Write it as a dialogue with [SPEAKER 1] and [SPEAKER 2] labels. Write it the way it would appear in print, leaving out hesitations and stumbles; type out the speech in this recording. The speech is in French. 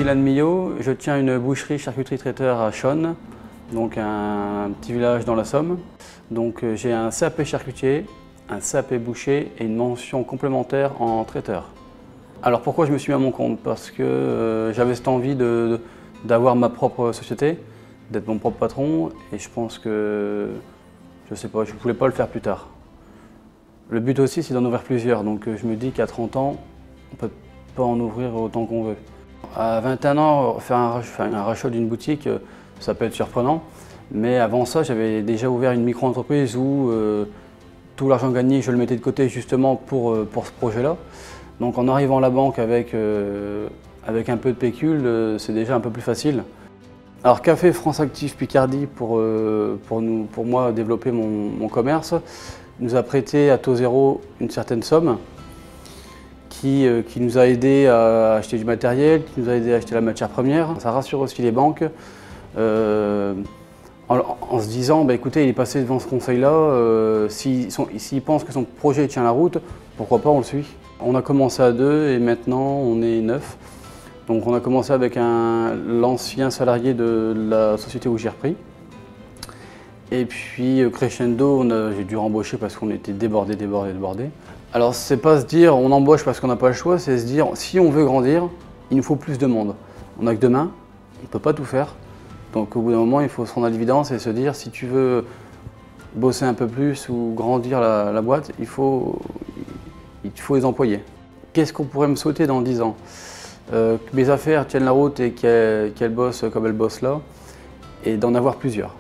[SPEAKER 1] Dylan Millot, je tiens une boucherie charcuterie traiteur à Chaulnes, donc un petit village dans la Somme. Donc j'ai un CAP charcutier, un CAP boucher et une mention complémentaire en traiteur. Alors pourquoi je me suis mis à mon compte? Parce que j'avais cette envie d'avoir ma propre société, d'être mon propre patron, et je pense que, je sais pas, je ne voulais pas le faire plus tard. Le but aussi, c'est d'en ouvrir plusieurs, donc je me dis qu'à 30 ans, on ne peut pas en ouvrir autant qu'on veut. À 21 ans, faire un rachat d'une boutique, ça peut être surprenant, mais avant ça, j'avais déjà ouvert une micro-entreprise où tout l'argent gagné, je le mettais de côté justement pour ce projet-là. Donc en arrivant à la banque avec un peu de pécule, c'est déjà un peu plus facile. Alors qu'a fait France Active Picardie pour moi développer mon commerce? Il nous a prêté à taux zéro une certaine somme qui nous a aidé à acheter du matériel, qui nous a aidé à acheter la matière première. Ça rassure aussi les banques en se disant bah, écoutez, il est passé devant ce conseil-là, s'il pense que son projet tient la route, pourquoi pas on le suit. On a commencé à 2 et maintenant on est 9. Donc on a commencé avec l'ancien salarié de la société où j'ai repris. Et puis crescendo, j'ai dû rembaucher parce qu'on était débordés. Alors c'est pas se dire on embauche parce qu'on n'a pas le choix, c'est se dire si on veut grandir, il nous faut plus de monde. On n'a que 2 mains, on ne peut pas tout faire. Donc au bout d'un moment, il faut se rendre à l'évidence et se dire si tu veux bosser un peu plus ou grandir la boîte, il faut les employer. Qu'est-ce qu'on pourrait me souhaiter dans 10 ans? Que mes affaires tiennent la route et qu'elles bossent comme elles bossent là, et d'en avoir plusieurs.